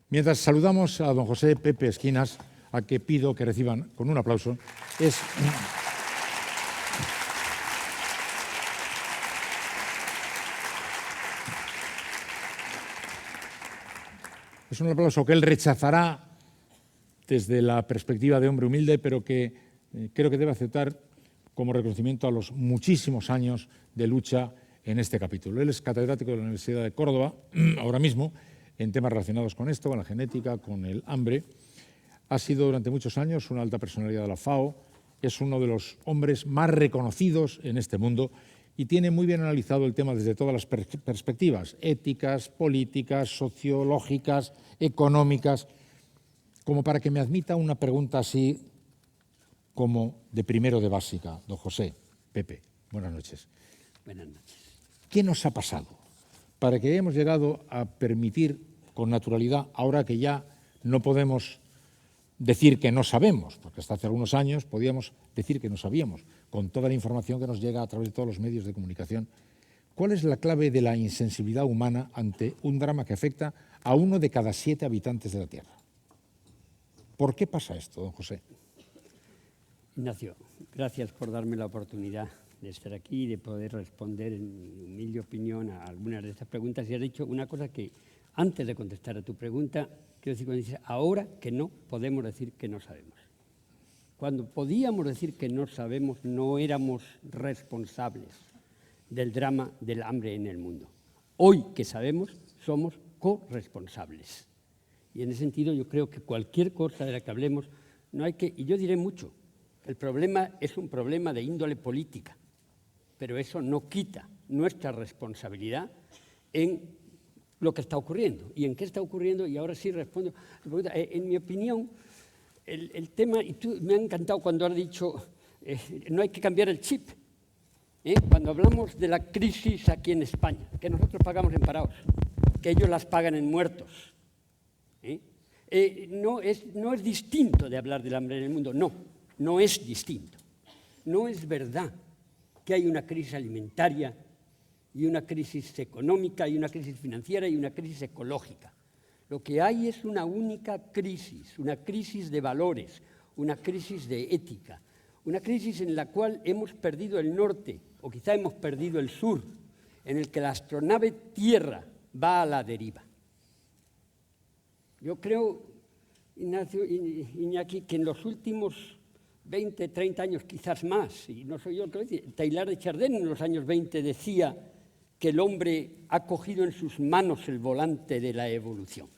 Mientras saludamos a don José Pepe Esquinas, a que pido que reciban con un aplauso, es un aplauso que él rechazará desde la perspectiva de hombre humilde, pero que creo que debe aceptar como reconocimiento a los muchísimos años de lucha en este capítulo. Él es catedrático de la Universidad de Córdoba, ahora mismo, en temas relacionados con esto, con la genética, con el hambre. Ha sido durante muchos años una alta personalidad de la FAO, es uno de los hombres más reconocidos en este mundo y tiene muy bien analizado el tema desde todas las perspectivas, éticas, políticas, sociológicas, económicas, como para que me admita una pregunta así como de primero de básica. Don José, Pepe, buenas noches. Buenas noches. ¿Qué nos ha pasado para que hayamos llegado a permitir con naturalidad, ahora que ya no podemos decir que no sabemos, porque hasta hace algunos años podíamos decir que no sabíamos, con toda la información que nos llega a través de todos los medios de comunicación, cuál es la clave de la insensibilidad humana ante un drama que afecta a 1 de cada 7 habitantes de la Tierra? ¿Por qué pasa esto, don José? Ignacio, gracias por darme la oportunidad de estar aquí y de poder responder en mi humilde opinión a algunas de estas preguntas. Y has dicho una cosa que, antes de contestar a tu pregunta, quiero decir, cuando dices, ahora que no podemos decir que no sabemos. Cuando podíamos decir que no sabemos, no éramos responsables del drama del hambre en el mundo. Hoy que sabemos, somos corresponsables. Y en ese sentido yo creo que cualquier cosa de la que hablemos, no hay que, y yo diré mucho, el problema es un problema de índole política, pero eso no quita nuestra responsabilidad en lo que está ocurriendo. ¿Y en qué está ocurriendo? Y ahora sí respondo. En mi opinión, el tema, y tú me ha encantado cuando has dicho, no hay que cambiar el chip. Cuando hablamos de la crisis aquí en España, que nosotros pagamos en parados, que ellos las pagan en muertos, no es distinto de hablar del hambre en el mundo, no es distinto. No es verdad que hay una crisis alimentaria y una crisis económica y una crisis financiera y una crisis ecológica. Lo que hay es una única crisis de valores, una crisis de ética, una crisis en la cual hemos perdido el norte o quizá hemos perdido el sur, en el que la astronave Tierra va a la deriva. Yo creo, Ignacio, Iñaki, que en los últimos 20, 30 años, quizás más, y no soy yo el que lo dice, Teilhard de Chardin en los años 20 decía que el hombre ha cogido en sus manos el volante de la evolución.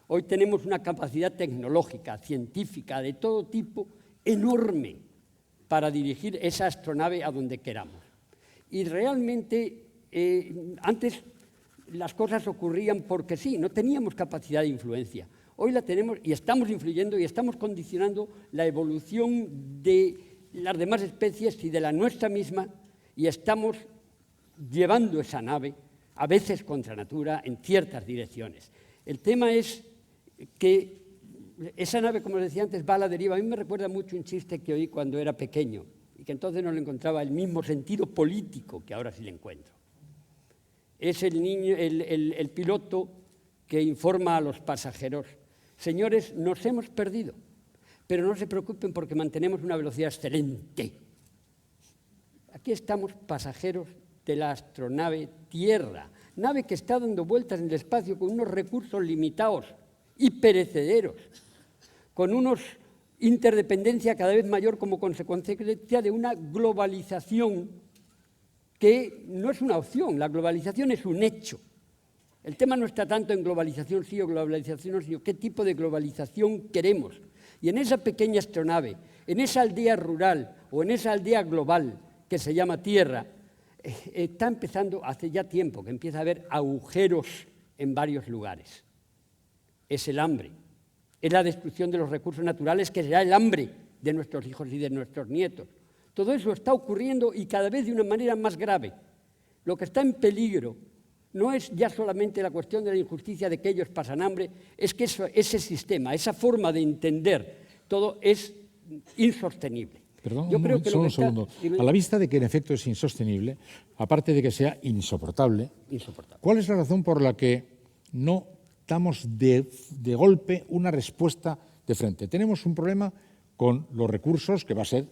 Hoy tenemos una capacidad tecnológica, científica, de todo tipo, enorme para dirigir esa astronave a donde queramos. Y realmente, antes las cosas ocurrían porque sí, no teníamos capacidad de influencia. Hoy la tenemos y estamos influyendo y estamos condicionando la evolución de las demás especies y de la nuestra misma, y estamos llevando esa nave, a veces contra natura, en ciertas direcciones. El tema es que esa nave, como os decía antes, va a la deriva. A mí me recuerda mucho un chiste que oí cuando era pequeño y que entonces no le encontraba el mismo sentido político que ahora sí le encuentro. Es el piloto que informa a los pasajeros: señores, nos hemos perdido, pero no se preocupen porque mantenemos una velocidad excelente. Aquí estamos pasajeros de la astronave Tierra, nave que está dando vueltas en el espacio con unos recursos limitados y perecederos, con una interdependencia cada vez mayor como consecuencia de una globalización que no es una opción, la globalización es un hecho. El tema no está tanto en globalización sí o globalización no, sino qué tipo de globalización queremos. Y en esa pequeña astronave, en esa aldea rural o en esa aldea global que se llama Tierra, está empezando, hace ya tiempo que empieza a haber agujeros en varios lugares. Es el hambre, es la destrucción de los recursos naturales, que será el hambre de nuestros hijos y de nuestros nietos. Todo eso está ocurriendo y cada vez de una manera más grave. Lo que está en peligro no es ya solamente la cuestión de la injusticia de que ellos pasan hambre, es que ese sistema, esa forma de entender todo es insostenible. Perdón, solo un segundo. A la vista de que en efecto es insostenible, aparte de que sea insoportable, ¿cuál es la razón por la que no necesitamos de golpe una respuesta de frente. Tenemos un problema con los recursos que va a ser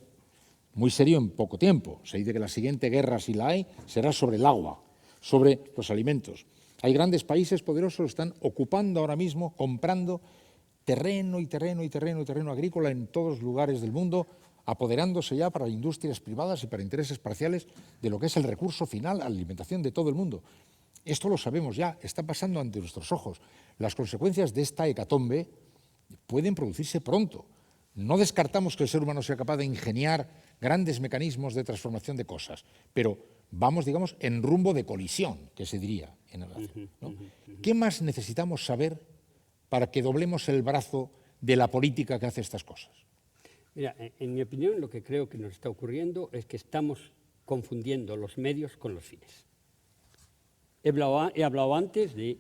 muy serio en poco tiempo. Se dice que la siguiente guerra, si la hay, será sobre el agua, sobre los alimentos. Hay grandes países poderosos que están ocupando ahora mismo, comprando terreno agrícola en todos los lugares del mundo, apoderándose ya para industrias privadas y para intereses parciales de lo que es el recurso final, la alimentación de todo el mundo. Esto lo sabemos ya, está pasando ante nuestros ojos. Las consecuencias de esta hecatombe pueden producirse pronto. No descartamos que el ser humano sea capaz de ingeniar grandes mecanismos de transformación de cosas, pero vamos, digamos, en rumbo de colisión, que se diría en el acero, ¿no? ¿Qué más necesitamos saber para que doblemos el brazo de la política que hace estas cosas? Mira, en mi opinión, lo que creo que nos está ocurriendo es que estamos confundiendo los medios con los fines. He hablado antes de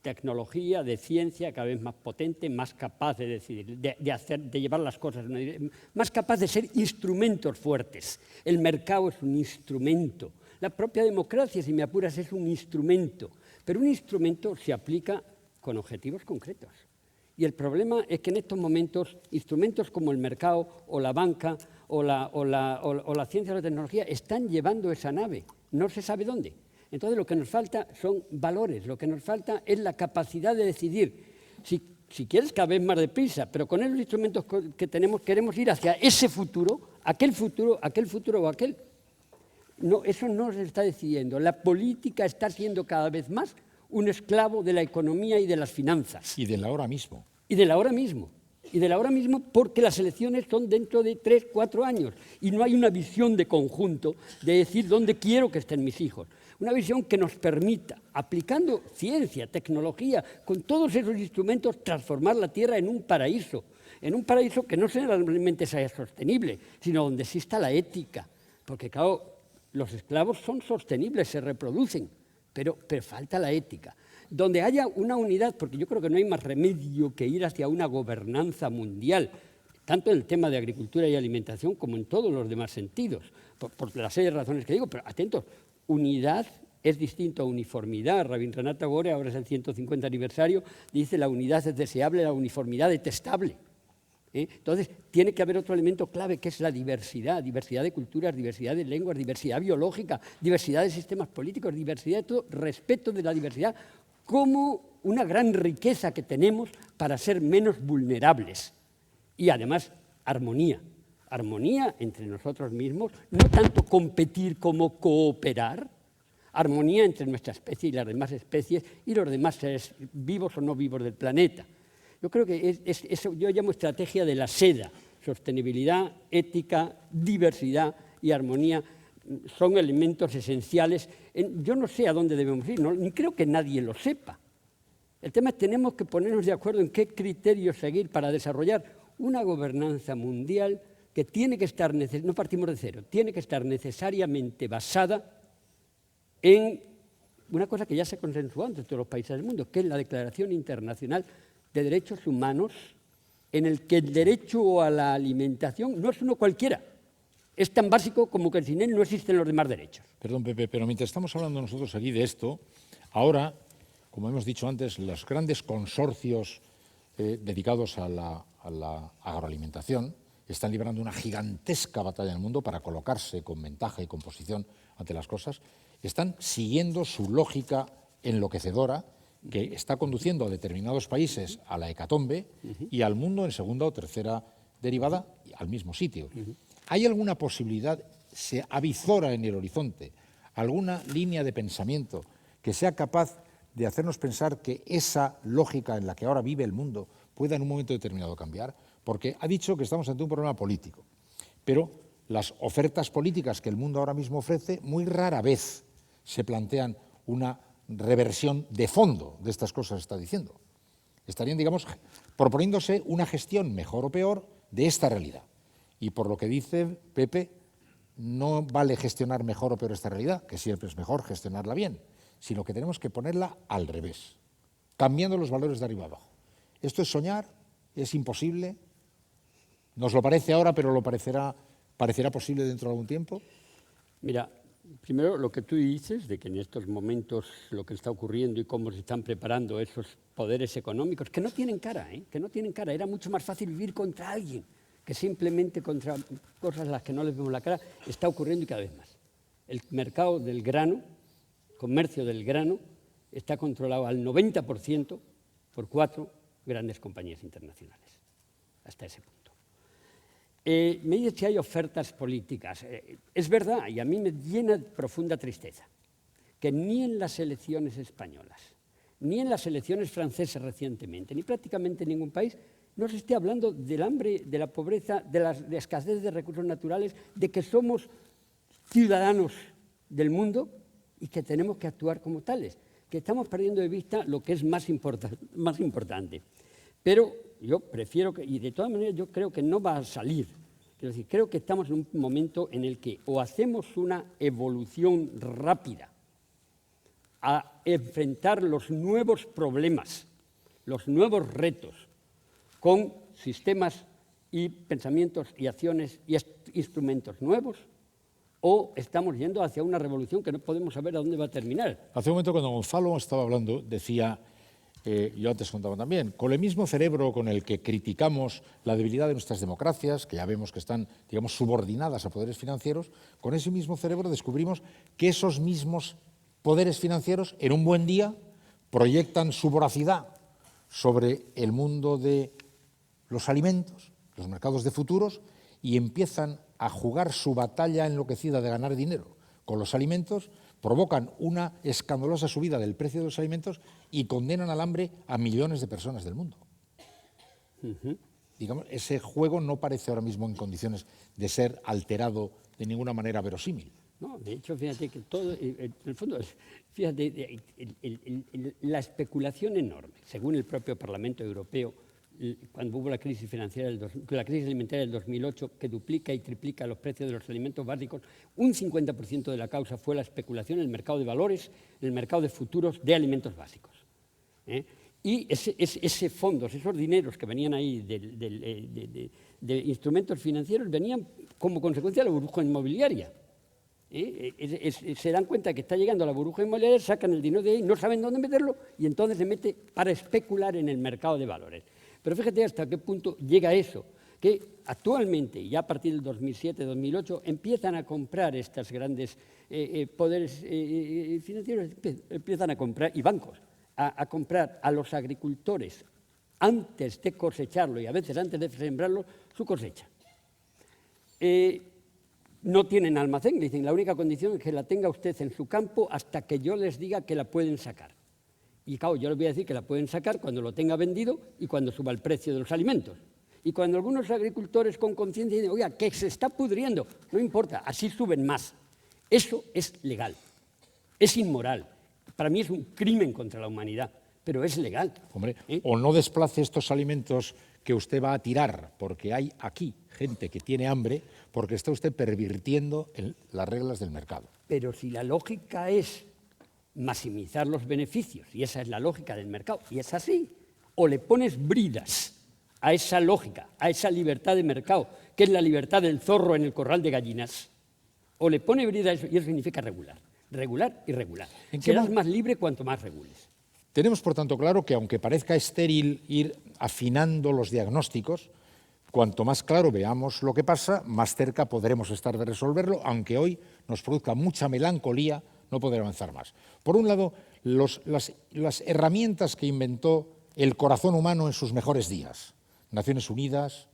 tecnología, de ciencia cada vez más potente, más capaz de decidir, de llevar las cosas, más capaz de ser instrumentos fuertes. El mercado es un instrumento. La propia democracia, si me apuras, es un instrumento. Pero un instrumento se aplica con objetivos concretos. Y el problema es que en estos momentos instrumentos como el mercado o la banca o la ciencia o la tecnología están llevando esa nave, no se sabe dónde. Entonces lo que nos falta son valores, lo que nos falta es la capacidad de decidir, si quieres cada vez más deprisa, pero con esos instrumentos que tenemos queremos ir hacia ese futuro, aquel futuro o aquel. No, eso no se está decidiendo. La política está siendo cada vez más un esclavo de la economía y de las finanzas. Y del ahora mismo. Y del ahora mismo. Y del ahora mismo porque las elecciones son dentro de 3, 4 años y no hay una visión de conjunto de decir dónde quiero que estén mis hijos. Una visión que nos permita, aplicando ciencia, tecnología, con todos esos instrumentos, transformar la Tierra en un paraíso que no solamente sea sostenible, sino donde exista la ética. Porque, claro, los esclavos son sostenibles, se reproducen, pero falta la ética. Donde haya una unidad, porque yo creo que no hay más remedio que ir hacia una gobernanza mundial, tanto en el tema de agricultura y alimentación como en todos los demás sentidos, por la serie de razones que digo, pero atentos, unidad es distinto a uniformidad. Rabindranath Tagore, ahora es el 150 aniversario, dice la unidad es deseable, la uniformidad detestable. Entonces, tiene que haber otro elemento clave que es la diversidad de culturas, diversidad de lenguas, diversidad biológica, diversidad de sistemas políticos, diversidad de todo, respeto de la diversidad como una gran riqueza que tenemos para ser menos vulnerables. Y además, armonía entre nosotros mismos, no tanto competir como cooperar, armonía entre nuestra especie y las demás especies y los demás seres vivos o no vivos del planeta. Yo creo que eso yo llamo estrategia de la seda. Sostenibilidad, ética, diversidad y armonía son elementos esenciales. Yo no sé a dónde debemos ir, ni creo que nadie lo sepa. El tema es que tenemos que ponernos de acuerdo en qué criterios seguir para desarrollar una gobernanza mundial que tiene que estar, no partimos de cero, tiene que estar necesariamente basada en una cosa que ya se consensuó entre todos los países del mundo, que es la Declaración Internacional de Derechos Humanos, en el que el derecho a la alimentación no es uno cualquiera. Es tan básico como que sin él no existen los demás derechos. Perdón, Pepe, pero mientras estamos hablando nosotros aquí de esto, ahora, como hemos dicho antes, los grandes consorcios dedicados a la agroalimentación están librando una gigantesca batalla en el mundo para colocarse con ventaja y con posición ante las cosas. Están siguiendo su lógica enloquecedora que está conduciendo a determinados países a la hecatombe y al mundo en segunda o tercera derivada al mismo sitio. ¿Hay alguna posibilidad, se avizora en el horizonte, alguna línea de pensamiento que sea capaz de hacernos pensar que esa lógica en la que ahora vive el mundo pueda en un momento determinado cambiar? Porque ha dicho que estamos ante un problema político, pero las ofertas políticas que el mundo ahora mismo ofrece muy rara vez se plantean una reversión de fondo de estas cosas que está diciendo. Estarían, digamos, proponiéndose una gestión mejor o peor de esta realidad. Y por lo que dice Pepe, no vale gestionar mejor o peor esta realidad, que siempre es mejor gestionarla bien, sino que tenemos que ponerla al revés, cambiando los valores de arriba abajo. Esto es soñar, es imposible, nos lo parece ahora, pero parecerá posible dentro de algún tiempo. Mira, Primero, lo que tú dices, de que en estos momentos lo que está ocurriendo y cómo se están preparando esos poderes económicos, que no tienen cara, que no tienen cara. Era mucho más fácil vivir contra alguien que simplemente contra cosas a las que no les vemos la cara. Está ocurriendo y cada vez más. El mercado del grano, comercio del grano, está controlado al 90% por 4 grandes compañías internacionales, hasta ese punto. Me dice si hay ofertas políticas. Es verdad, y a mí me llena de profunda tristeza, que ni en las elecciones españolas, ni en las elecciones francesas recientemente, ni prácticamente en ningún país, no se esté hablando del hambre, de la pobreza, de la escasez de recursos naturales, de que somos ciudadanos del mundo y que tenemos que actuar como tales, que estamos perdiendo de vista lo que es más importante. Pero yo prefiero que, y de todas maneras yo creo que no va a salir. Quiero decir, creo que estamos en un momento en el que o hacemos una evolución rápida a enfrentar los nuevos problemas, los nuevos retos, con sistemas y pensamientos y acciones y instrumentos nuevos, o estamos yendo hacia una revolución que no podemos saber a dónde va a terminar. Hace un momento cuando Gonzalo estaba hablando, decía, yo antes contaba también, con el mismo cerebro con el que criticamos la debilidad de nuestras democracias, que ya vemos que están, digamos, subordinadas a poderes financieros, con ese mismo cerebro descubrimos que esos mismos poderes financieros, en un buen día, proyectan su voracidad sobre el mundo de los alimentos, los mercados de futuros, y empiezan a jugar su batalla enloquecida de ganar dinero con los alimentos, provocan una escandalosa subida del precio de los alimentos y condenan al hambre a millones de personas del mundo. Digamos, ese juego no parece ahora mismo en condiciones de ser alterado de ninguna manera verosímil. No, de hecho, fíjate que todo, en el fondo, fíjate, la especulación enorme, según el propio Parlamento Europeo, cuando hubo la crisis financiera, la crisis alimentaria del 2008, que duplica y triplica los precios de los alimentos básicos, un 50% de la causa fue la especulación en el mercado de valores, en el mercado de futuros de alimentos básicos. Y ese fondos, esos dineros que venían ahí de instrumentos financieros, venían como consecuencia de la burbuja inmobiliaria. Se dan cuenta que está llegando la burbuja inmobiliaria, sacan el dinero de ahí, no saben dónde meterlo y entonces se mete para especular en el mercado de valores. Pero fíjate hasta qué punto llega eso, que actualmente, ya a partir del 2007-2008, empiezan a comprar estos grandes poderes financieros, empiezan a comprar, y bancos, a comprar a los agricultores antes de cosecharlo y a veces antes de sembrarlo, su cosecha. No tienen almacén, dicen, la única condición es que la tenga usted en su campo hasta que yo les diga que la pueden sacar. Y claro, yo les voy a decir que la pueden sacar cuando lo tenga vendido y cuando suba el precio de los alimentos. Y cuando algunos agricultores con conciencia dicen, oiga, que se está pudriendo, no importa, así suben más. Eso es legal, es inmoral. Para mí es un crimen contra la humanidad, pero es legal. Hombre, o no desplace estos alimentos que usted va a tirar, porque hay aquí gente que tiene hambre, porque está usted pervirtiendo las reglas del mercado. Pero si la lógica es maximizar los beneficios, y esa es la lógica del mercado, y es así, o le pones bridas a esa lógica, a esa libertad de mercado, que es la libertad del zorro en el corral de gallinas, o le pones bridas a eso, y eso significa regular, regular y regular. Serás más libre cuanto más regules. Tenemos, por tanto, claro que aunque parezca estéril ir afinando los diagnósticos, cuanto más claro veamos lo que pasa, más cerca podremos estar de resolverlo, aunque hoy nos produzca mucha melancolía no poder avanzar más. Por un lado, las herramientas que inventó el corazón humano en sus mejores días, Naciones Unidas,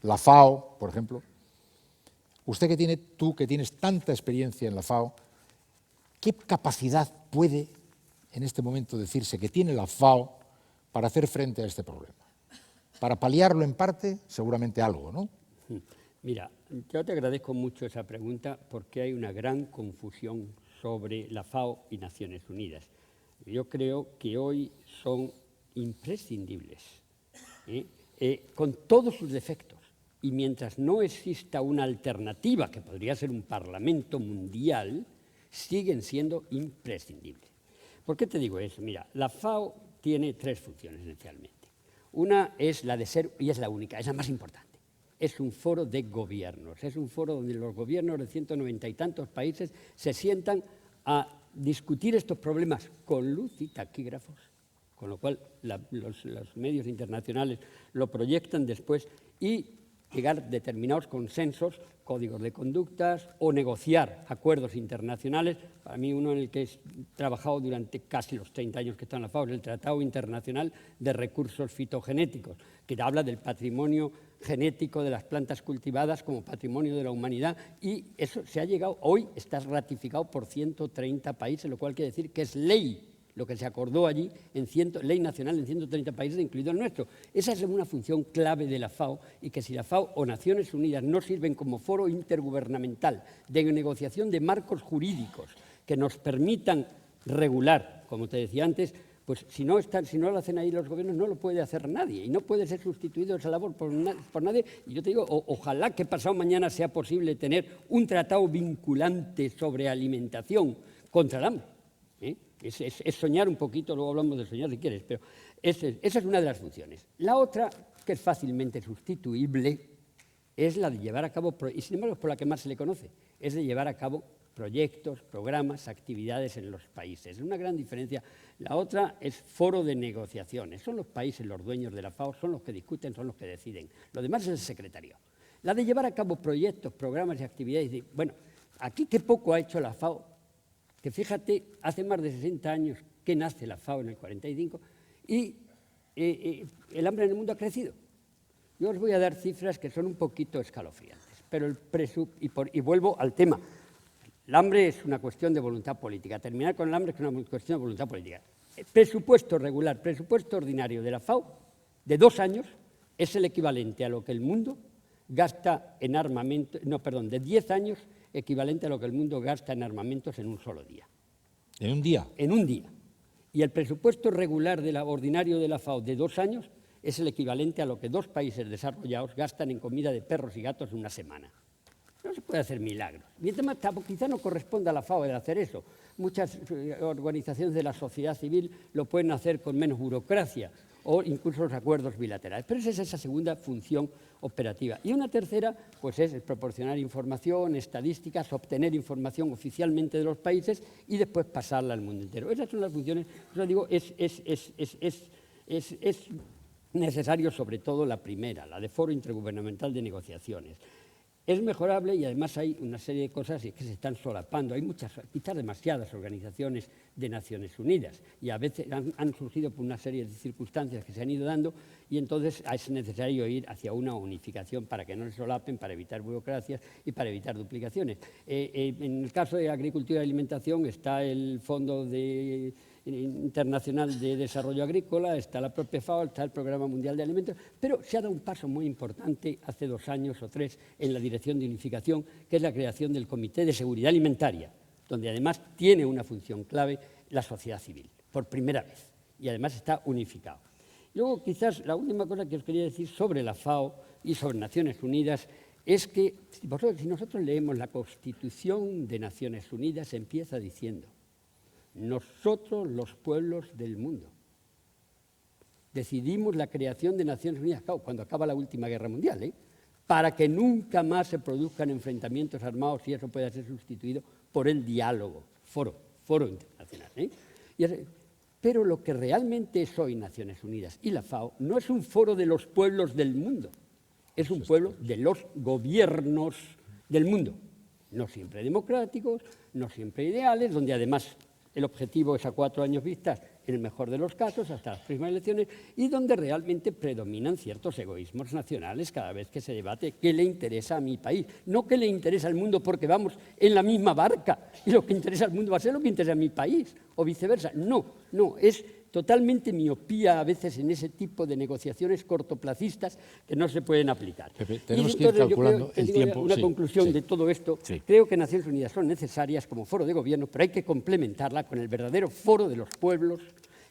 la FAO, por ejemplo. Tú que tienes tanta experiencia en la FAO, ¿qué capacidad puede en este momento decirse que tiene la FAO para hacer frente a este problema? Para paliarlo en parte, seguramente algo, ¿no? Mira, yo te agradezco mucho esa pregunta porque hay una gran confusión sobre la FAO y Naciones Unidas. Yo creo que hoy son imprescindibles, con todos sus defectos. Y mientras no exista una alternativa, que podría ser un parlamento mundial, siguen siendo imprescindibles. ¿Por qué te digo eso? Mira, la FAO tiene 3 funciones esencialmente. Una es la de ser, y es la única, es la más importante, es un foro de gobiernos, es un foro donde los gobiernos de 190 y tantos países se sientan a discutir estos problemas con luz y taquígrafos, con lo cual los medios internacionales lo proyectan después y llegar a determinados consensos, códigos de conductas o negociar acuerdos internacionales. Para mí uno en el que he trabajado durante casi los 30 años que está en la FAO es el Tratado Internacional de Recursos Fitogenéticos, que habla del patrimonio genético de las plantas cultivadas como patrimonio de la humanidad, y eso se ha llegado, hoy está ratificado por 130 países, lo cual quiere decir que es ley lo que se acordó allí, ley nacional en 130 países, incluido el nuestro. Esa es una función clave de la FAO, y que si la FAO o Naciones Unidas no sirven como foro intergubernamental de negociación de marcos jurídicos que nos permitan regular, como te decía antes, pues si no lo hacen ahí los gobiernos, no lo puede hacer nadie, y no puede ser sustituido esa labor por nadie. Y yo te digo, ojalá que pasado mañana sea posible tener un tratado vinculante sobre alimentación contra el hambre. Es soñar un poquito, luego hablamos de soñar si quieres, pero esa es una de las funciones. La otra, que es fácilmente sustituible, es la de llevar a cabo, y sin embargo es por la que más se le conoce, es de llevar a cabo proyectos, programas, actividades en los países. Es una gran diferencia. La otra es foro de negociaciones. Son los países los dueños de la FAO, son los que discuten, son los que deciden. Lo demás es el secretario. La de llevar a cabo proyectos, programas y actividades. Bueno, aquí qué poco ha hecho la FAO, que fíjate, hace más de 60 años que nace la FAO en el 45, y el hambre en el mundo ha crecido. Yo os voy a dar cifras que son un poquito escalofriantes, pero y vuelvo al tema. El hambre es una cuestión de voluntad política. Terminar con el hambre es una cuestión de voluntad política. El presupuesto regular, presupuesto ordinario de la FAO, de 2 años, es el equivalente a lo que el mundo gasta en armamento, de 10 años, equivalente a lo que el mundo gasta en armamentos en un solo día. ¿En un día? En un día. Y el presupuesto regular ordinario de la FAO de 2 años es el equivalente a lo que 2 países desarrollados gastan en comida de perros y gatos en una semana. No se puede hacer milagros. Y además, quizá no corresponda a la FAO el hacer eso. Muchas organizaciones de la sociedad civil lo pueden hacer con menos burocracia, o incluso los acuerdos bilaterales. Pero esa es esa segunda función operativa. Y una tercera, pues es proporcionar información, estadísticas, obtener información oficialmente de los países y después pasarla al mundo entero. Esas son las funciones. Yo digo, es necesario sobre todo la primera, la de foro intergubernamental de negociaciones. Es mejorable, y además hay una serie de cosas que se están solapando. Hay muchas, quizás demasiadas organizaciones de Naciones Unidas, y a veces han surgido por una serie de circunstancias que se han ido dando, y entonces es necesario ir hacia una unificación para que no se solapen, para evitar burocracias y para evitar duplicaciones. En el caso de agricultura y alimentación está el Fondo Internacional de Desarrollo Agrícola, está la propia FAO, está el Programa Mundial de Alimentos, pero se ha dado un paso muy importante hace 2 años o 3 en la dirección de unificación, que es la creación del Comité de Seguridad Alimentaria, donde además tiene una función clave la sociedad civil, por primera vez, y además está unificado. Luego, quizás la última cosa que os quería decir sobre la FAO y sobre Naciones Unidas es que si nosotros leemos la Constitución de Naciones Unidas, empieza diciendo: nosotros, los pueblos del mundo, decidimos la creación de Naciones Unidas, claro, cuando acaba la última guerra mundial, para que nunca más se produzcan enfrentamientos armados y eso pueda ser sustituido por el diálogo, foro internacional. Pero lo que realmente es hoy Naciones Unidas y la FAO no es un foro de los pueblos del mundo, es un pueblo de los gobiernos del mundo, no siempre democráticos, no siempre ideales, donde además el objetivo es a 4 años vistas, en el mejor de los casos, hasta las próximas elecciones, y donde realmente predominan ciertos egoísmos nacionales cada vez que se debate qué le interesa a mi país. No qué le interesa al mundo porque vamos en la misma barca y lo que interesa al mundo va a ser lo que interesa a mi país, o viceversa. No, es totalmente miopía a veces en ese tipo de negociaciones cortoplacistas que no se pueden aplicar. Pepe, tenemos que ir calculando el tiempo. Una conclusión de todo esto. Sí. Creo que Naciones Unidas son necesarias como foro de gobierno, pero hay que complementarla con el verdadero foro de los pueblos,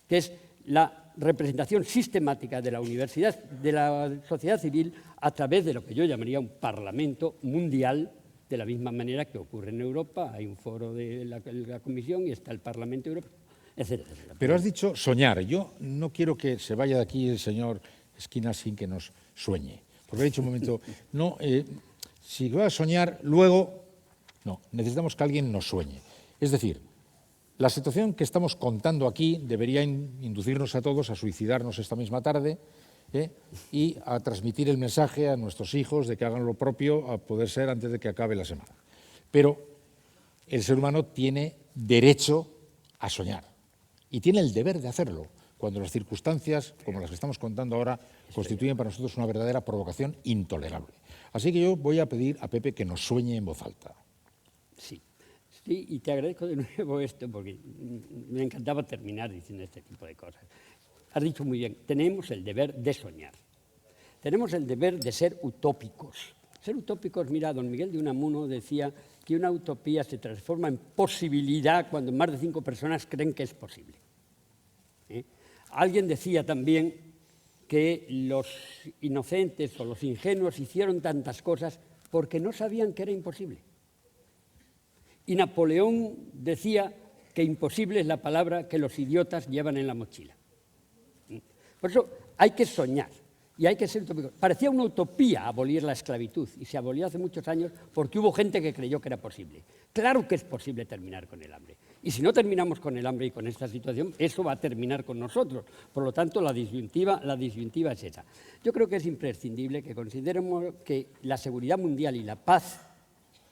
que es la representación sistemática de la universidad, de la sociedad civil, a través de lo que yo llamaría un parlamento mundial, de la misma manera que ocurre en Europa. Hay un foro de la Comisión y está el Parlamento Europeo, etcétera, etcétera. Pero has dicho soñar. Yo no quiero que se vaya de aquí el señor Esquina sin que nos sueñe. Porque he dicho un momento, no, si voy a soñar, luego, no, necesitamos que alguien nos sueñe. Es decir, la situación que estamos contando aquí debería inducirnos a todos a suicidarnos esta misma tarde y a transmitir el mensaje a nuestros hijos de que hagan lo propio, a poder ser antes de que acabe la semana. Pero el ser humano tiene derecho a soñar y tiene el deber de hacerlo cuando las circunstancias, como las que estamos contando ahora, constituyen para nosotros una verdadera provocación intolerable. Así que yo voy a pedir a Pepe que nos sueñe en voz alta. Sí, sí, y te agradezco de nuevo esto porque me encantaba terminar diciendo este tipo de cosas. Has dicho muy bien, tenemos el deber de soñar. Tenemos el deber de ser utópicos. Ser utópicos, mira, don Miguel de Unamuno decía que una utopía se transforma en posibilidad cuando más de 5 personas creen que es posible. Alguien decía también que los inocentes o los ingenuos hicieron tantas cosas porque no sabían que era imposible. Y Napoleón decía que imposible es la palabra que los idiotas llevan en la mochila. Por eso hay que soñar y hay que ser utópicos. Parecía una utopía abolir la esclavitud y se abolió hace muchos años porque hubo gente que creyó que era posible. Claro que es posible terminar con el hambre. Y si no terminamos con el hambre y con esta situación, eso va a terminar con nosotros. Por lo tanto, la disyuntiva es esa. Yo creo que es imprescindible que consideremos que la seguridad mundial y la paz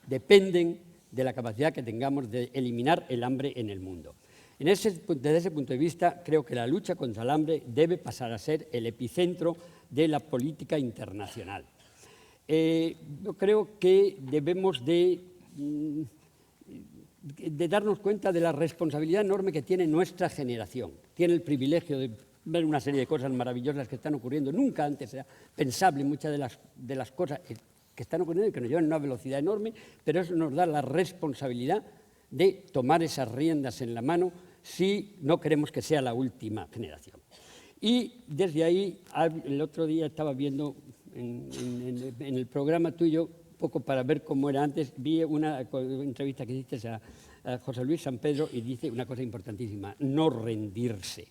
dependen de la capacidad que tengamos de eliminar el hambre en el mundo. Desde ese punto de vista, creo que la lucha contra el hambre debe pasar a ser el epicentro de la política internacional. Yo creo que debemos de darnos cuenta de la responsabilidad enorme que tiene nuestra generación. Tiene el privilegio de ver una serie de cosas maravillosas que están ocurriendo. Nunca antes era pensable muchas de las cosas que están ocurriendo y que nos llevan a una velocidad enorme, pero eso nos da la responsabilidad de tomar esas riendas en la mano si no queremos que sea la última generación. Y desde ahí, el otro día estaba viendo en el programa tuyo, un poco para ver cómo era antes, vi una entrevista que hiciste a José Luis San Pedro y dice una cosa importantísima, no rendirse.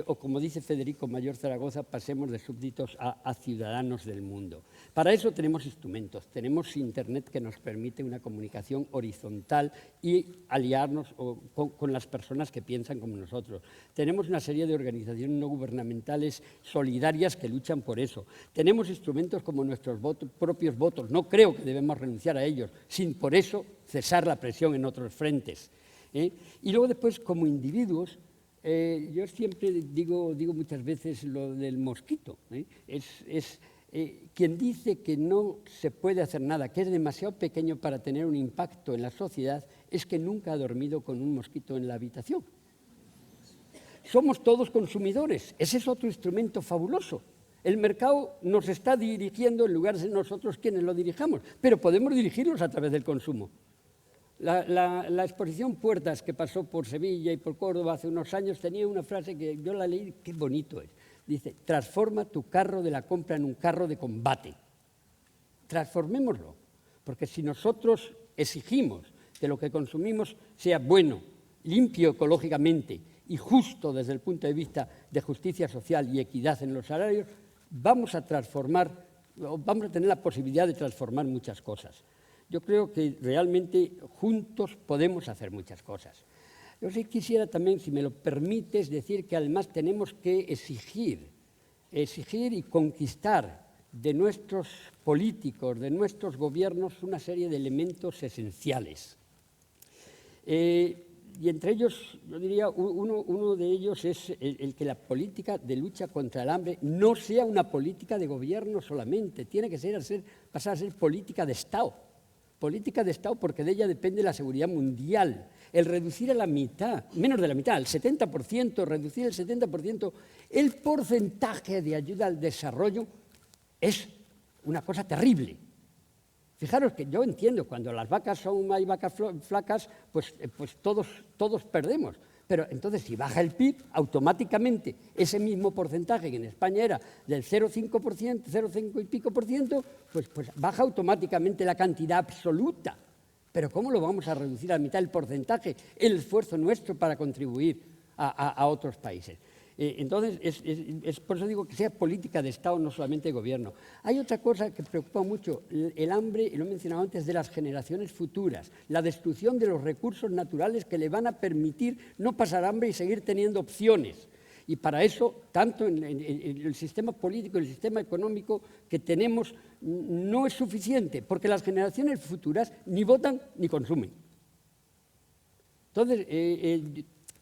O como dice Federico Mayor Zaragoza, pasemos de súbditos a ciudadanos del mundo. Para eso tenemos instrumentos, tenemos Internet que nos permite una comunicación horizontal y aliarnos con las personas que piensan como nosotros. Tenemos una serie de organizaciones no gubernamentales solidarias que luchan por eso. Tenemos instrumentos como nuestros propios votos. No creo que debemos renunciar a ellos, sin por eso cesar la presión en otros frentes. Y luego después, como individuos, yo siempre digo muchas veces lo del mosquito. Quien dice que no se puede hacer nada, que es demasiado pequeño para tener un impacto en la sociedad, es que nunca ha dormido con un mosquito en la habitación. Somos todos consumidores. Ese es otro instrumento fabuloso. El mercado nos está dirigiendo en lugar de ser nosotros quienes lo dirijamos, pero podemos dirigirlos a través del consumo. La exposición Puertas, que pasó por Sevilla y por Córdoba hace unos años, tenía una frase que yo la leí, qué bonito es. Dice, transforma tu carro de la compra en un carro de combate. Transformémoslo, porque si nosotros exigimos que lo que consumimos sea bueno, limpio ecológicamente y justo desde el punto de vista de justicia social y equidad en los salarios, vamos a tener la posibilidad de transformar muchas cosas. Yo creo que realmente juntos podemos hacer muchas cosas. Yo sí quisiera también, si me lo permites, decir que además tenemos que exigir y conquistar de nuestros políticos, de nuestros gobiernos, una serie de elementos esenciales. Y entre ellos, yo diría, uno de ellos es el que la política de lucha contra el hambre no sea una política de gobierno solamente, tiene que pasar a ser política de Estado. Política de Estado porque de ella depende la seguridad mundial. El reducir a la mitad, menos de la mitad, al 70%, reducir el 70%, el porcentaje de ayuda al desarrollo es una cosa terrible. Fijaros que yo entiendo, cuando las vacas hay vacas flacas, pues todos perdemos. Pero entonces, si baja el PIB, automáticamente ese mismo porcentaje que en España era del 0,5%, 0,5 y pico por ciento, pues baja automáticamente la cantidad absoluta. Pero ¿cómo lo vamos a reducir a la mitad el porcentaje? El esfuerzo nuestro para contribuir a otros países. Entonces, es por eso digo que sea política de Estado, no solamente de gobierno. Hay otra cosa que preocupa mucho, el hambre, y lo he mencionado antes, de las generaciones futuras, la destrucción de los recursos naturales que le van a permitir no pasar hambre y seguir teniendo opciones. Y para eso, tanto en el sistema político y el sistema económico que tenemos, no es suficiente, porque las generaciones futuras ni votan ni consumen. Entonces,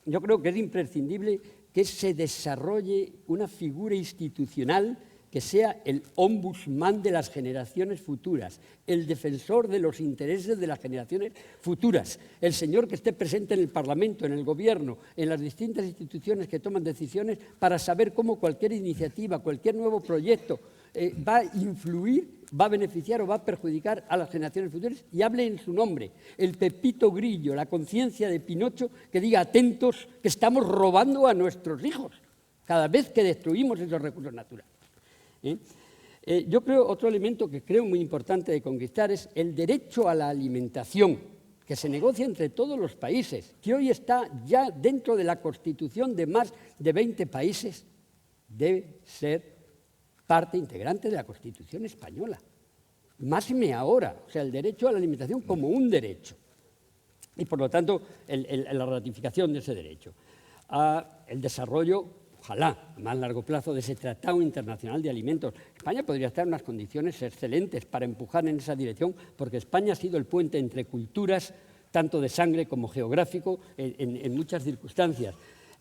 yo creo que es imprescindible que se desarrolle una figura institucional que sea el ombudsman de las generaciones futuras, el defensor de los intereses de las generaciones futuras, el señor que esté presente en el Parlamento, en el Gobierno, en las distintas instituciones que toman decisiones para saber cómo cualquier iniciativa, cualquier nuevo proyecto va a influir, va a beneficiar o va a perjudicar a las generaciones futuras y hable en su nombre. El Pepito Grillo, la conciencia de Pinocho, que diga atentos que estamos robando a nuestros hijos cada vez que destruimos esos recursos naturales. Yo creo, otro elemento que creo muy importante de conquistar es el derecho a la alimentación, que se negocia entre todos los países, que hoy está ya dentro de la Constitución de más de 20 países, debe ser parte integrante de la Constitución española. Máxime ahora, o sea, el derecho a la alimentación como un derecho. Y, por lo tanto, la ratificación de ese derecho. El desarrollo, ojalá, a más largo plazo, de ese Tratado Internacional de Alimentos. España podría estar en unas condiciones excelentes para empujar en esa dirección, porque España ha sido el puente entre culturas, tanto de sangre como geográfico, en muchas circunstancias.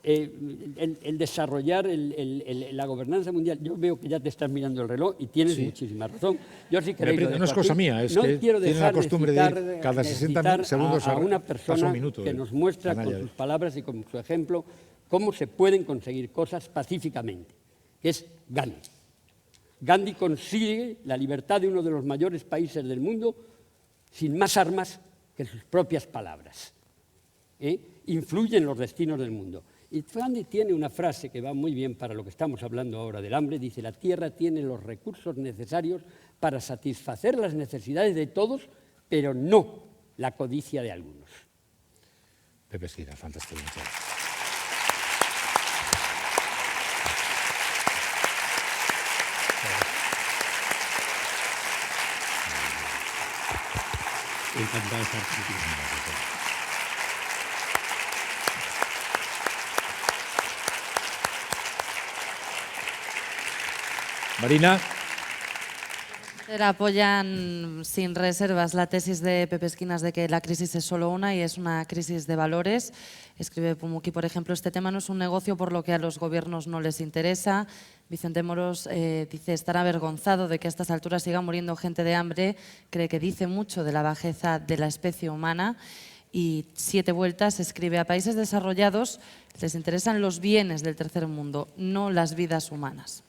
El desarrollar la gobernanza mundial. Yo veo que ya te estás mirando el reloj y tienes muchísima razón. Yo sí queréis, no es cosa mía, es que quiero tiene la costumbre de ir cada 60 segundos a una persona que nos muestra con sus palabras y con su ejemplo cómo se pueden conseguir cosas pacíficamente, que es Gandhi. Gandhi consigue la libertad de uno de los mayores países del mundo sin más armas que sus propias palabras. Influye en los destinos del mundo. Y Gandhi tiene una frase que va muy bien para lo que estamos hablando ahora del hambre. Dice, la tierra tiene los recursos necesarios para satisfacer las necesidades de todos, pero no la codicia de algunos. Pepe Esquina, fantástico. Encantado de estar contigo. Marina. Apoyan sin reservas la tesis de Pepe Esquinas de que la crisis es solo una y es una crisis de valores. Escribe Pumuki, por ejemplo, este tema no es un negocio por lo que a los gobiernos no les interesa. Vicente Moros dice estar avergonzado de que a estas alturas siga muriendo gente de hambre. Cree que dice mucho de la bajeza de la especie humana. Y 7 vueltas escribe a países desarrollados les interesan los bienes del tercer mundo, no las vidas humanas.